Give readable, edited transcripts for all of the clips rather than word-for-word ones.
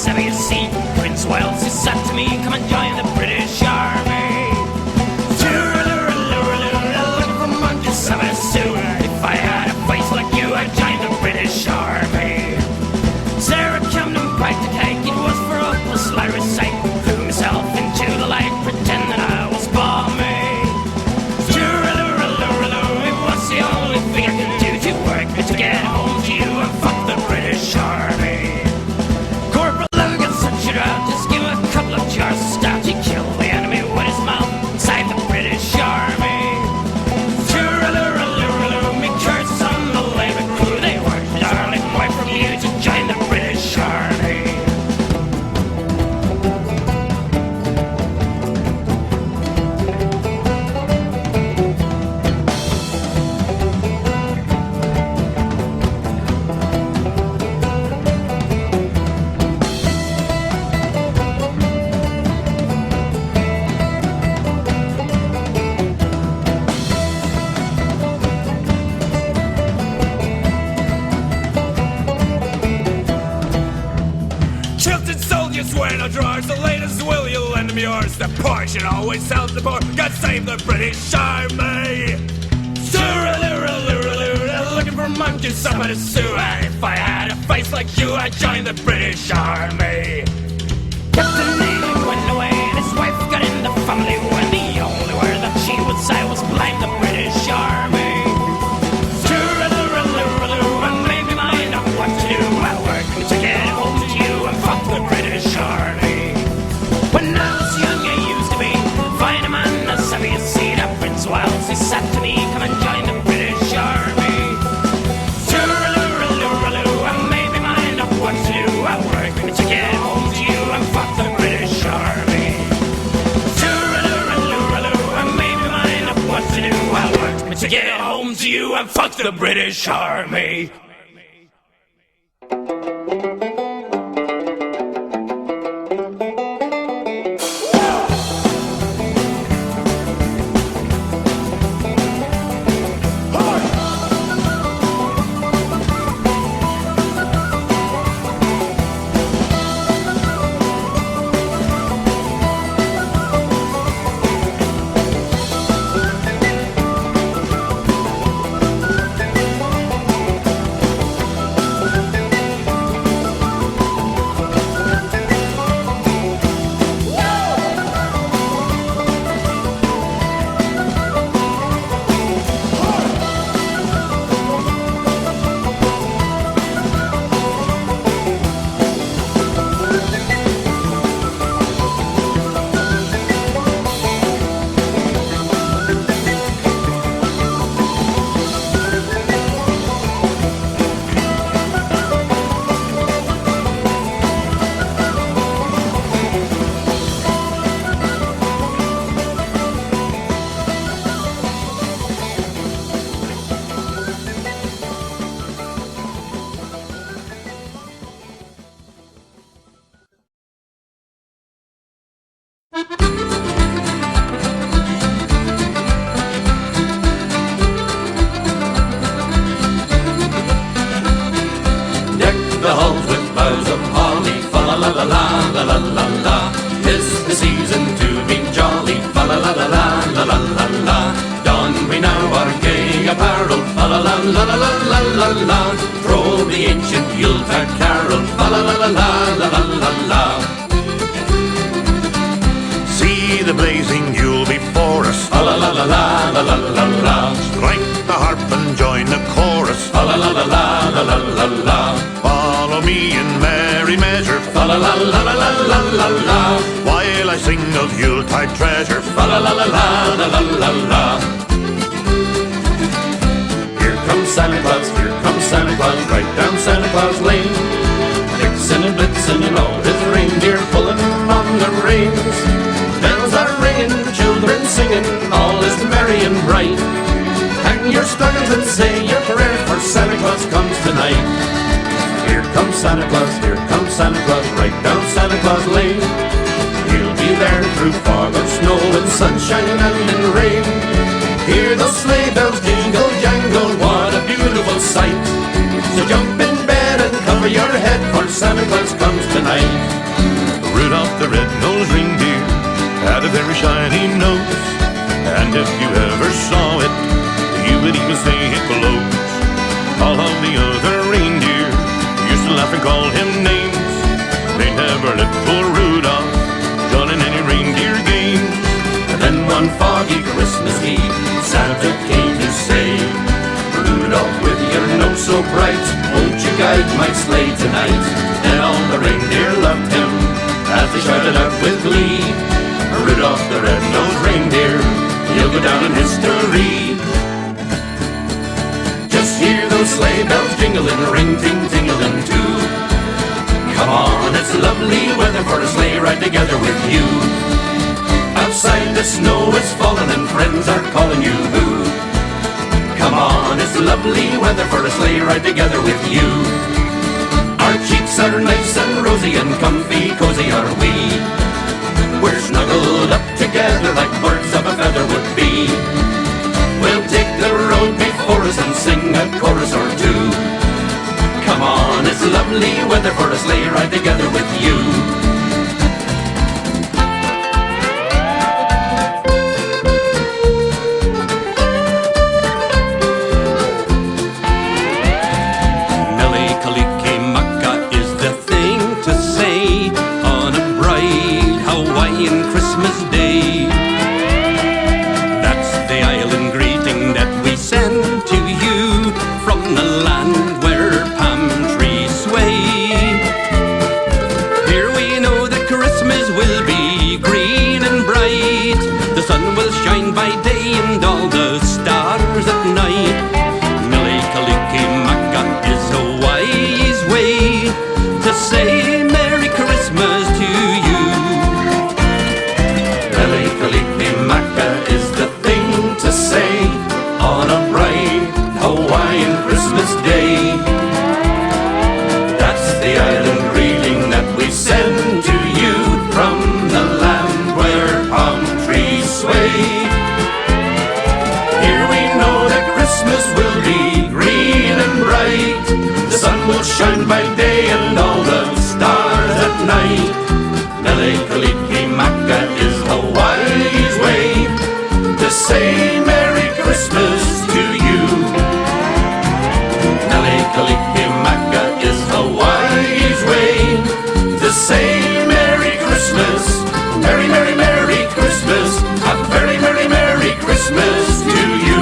Savvy, you see. Prince Wales, he said to me, come and join the British Army. Looking for monkeys, Savvy Sue. If I had a face like you, I'd join the British Army. Sarah Camden piped the cake, it was for hopeless Larry's sake. Threw myself into the lake, pretend that I was balmy. It was the only thing I could do to work me to get home to you and fuck the British Army. Corporal Logan such a drought, just give a couple of jars of stout. He killed the enemy with his mouth inside the British Army. Me curses on the labor crew, they were darling away from you to join the British Army. Tilted soldiers wear no drawers. The latest will you lend me yours? The poor should always help the poor. God save the British Army. Looking for monkeys, somebody sue. And if I had a face like you, I'd join the British Army. Captain Neely went away and his wife got in the family when the only word that she would say was blame the British Army. And made me mind up what to do. I worked to get home to you and fuck the British Army. When I was young I used to be find a man as savvy as see that Prince Wales. He said to me, come and join the British Army. And made me mind up what to do. I worked to get home to you and fuck the British Army. And made me mind up what to do. I worked to get home to you and fuck the British Army. Throw the ancient Yuletide carol, fa la la la la la la la la. See the blazing Yule before us, fa la la la la la la la la. Strike the harp and join the chorus, fa la la la la la la la la. Follow me in merry measure, fa la la la la la la la la. while I sing of Yuletide treasure, fa la la la la la la la la. Santa Claus, here comes Santa Claus, right down Santa Claus Lane. Vixen and Blitzen, you know his reindeer pulling on the reins. Bells are ringing, children singing, all is merry and bright. Hang your stockings and say your prayers, for Santa Claus comes tonight. Here comes Santa Claus, here comes Santa Claus, right down Santa Claus Lane. He'll be there through fog or snow and sunshine and in rain. Hear those sleigh bells jingle jangle, what a beautiful sight. So jump in bed and cover your head, for Santa Claus comes tonight. tonight. Rudolph the red-nosed reindeer had a very shiny nose, and if you ever saw it, you would even say it glows. All of the other reindeer used to laugh and call him names. They never let poor Rudolph join in any reindeer games. And then one foggy Christmas Eve, Santa came to say, Rudolph, with your nose so bright, won't you guide my sleigh tonight? And all the reindeer loved him as they shouted out with glee, Rudolph the red-nosed reindeer, he'll go down in history. Just hear those sleigh bells jingling, ring-ting-tingling too. Come on, it's lovely weather for a sleigh ride together with you. Outside the snow is falling and friends are calling you boo. Come on, it's lovely weather for a sleigh ride together with you. Our cheeks are nice and rosy and comfy, cozy are we. We're snuggled up together like birds of a feather would be. We'll take the road before us and sing a chorus or two. Come on, it's lovely weather for a sleigh ride together with you. Christmas Day. That's the island greeting that we send to you from the land where palm trees sway. Here we know that Christmas will be green and bright. The sun will shine by day and all the stars at night. Mele-Kaliki-Maka is a wise way to say Merry Christmas to you. Mele-Kaliki-Maka is the thing to say on a bright Hawaiian Christmas day. That's the island greeting that we send to you from the land where palm trees sway. Here we know that Christmas will be green and bright. The sun will shine by day and all the stars at night. Mele-Kaliki-Maka is Hawaii's way to say Merry Christmas to you. Mele-Kaliki-Maka is Hawaii's way to say Merry Christmas. Merry, Merry, Merry Christmas. A very Merry, Merry Christmas to you.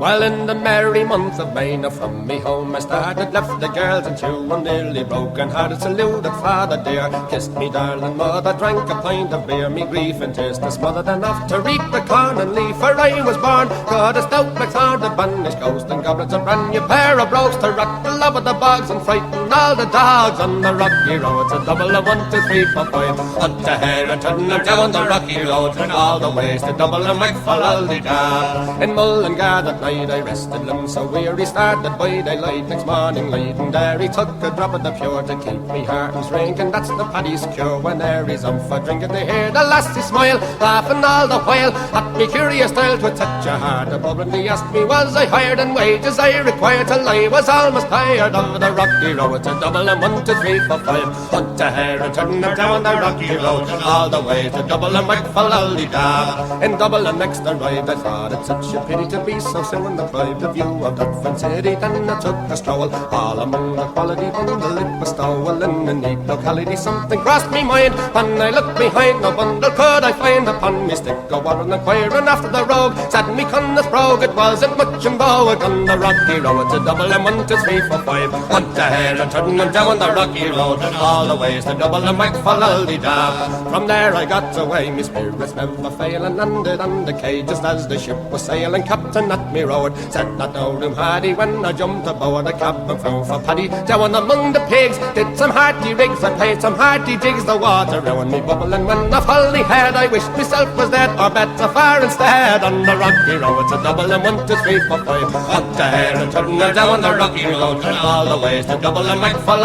Well, in the merry month of May, now from me home I started, left the girls and two, and nearly broken-hearted, saluted father dear, kissed me darling mother, drank a pint of beer, me grief and tears to smothered enough to reap the corn and leaf, for I was born, God a stout McThorn, the banished ghost, and goblets, a brand new pair of brogues to rock the love of the bogs and frighten all the dogs on the rocky road. It's a double of 1, 2, 3, 4, 5, up to here and turn them down the rocky road, and all the ways to double and make for Aldi-da. In Mullingar that night I rested limbs so weary, started by daylight next morning light, and there he took a drop of the pure to keep me heart and drink, and that's the paddy's cure. When there he's up for drinking, they hear the lassie smile, laughing all the while at me curious style. To touch a heart above, and he asked me was I hired and wages I required till I was almost tired of the rocky road. It's a double and 1, 2, 3, 4, 5, hunt a hare and turn them down the rocky road, all the way to Double and Aldi-da. In Double and next arrived, I thought it such a pity to be so soon deprived of view of Dufferin City. Then I took a stroll all among the quality bundle. It was stowell in a neat locality. Something crossed me mind when I looked behind. No bundle could I find upon me stick. Go on and inquiring after the rogue, said me Conneth brogue, it wasn't much in vogue on the rocky road. To Double and 1, 2, 3, 4, 5, hunt a hare and turn them down the rocky road, and all the ways to Double and Aldi-da. From there I got away, me spirits never failing, landed on the quay just as the ship was sailing. Captain at me road. Said that no room had he when I jumped aboard a cabin flew for Paddy. Down among the pigs, did some hearty rigs, I played some hearty jigs, the water round me bubbling when I fully had. I wished myself was dead, or better far instead. On the rocky road, it's a double and 1, 2, 3, 4, 5. Up the hair and turn her down the rocky road, and all the ways to double and make for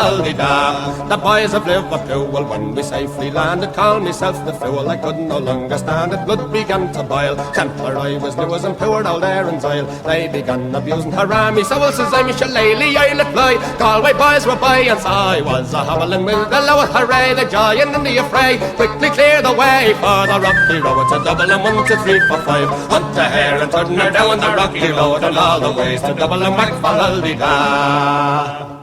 da. The boys of Liverpool, when we safely landed, called myself the fool. I could no longer stand it, blood began to boil. Templar I was new as and poured all Aaron's oil. They began abusing her me, so says I'm shillelagh, I'll fly. Galway boys were by, and so I was a hobbling with the lower hooray, the joy and the affray. Quickly clear the way for the rocky road, it's a double and 1, 2, 3, 4, 5. Hunt the hare and turn her down the rocky road, and all the ways to double and whack for da.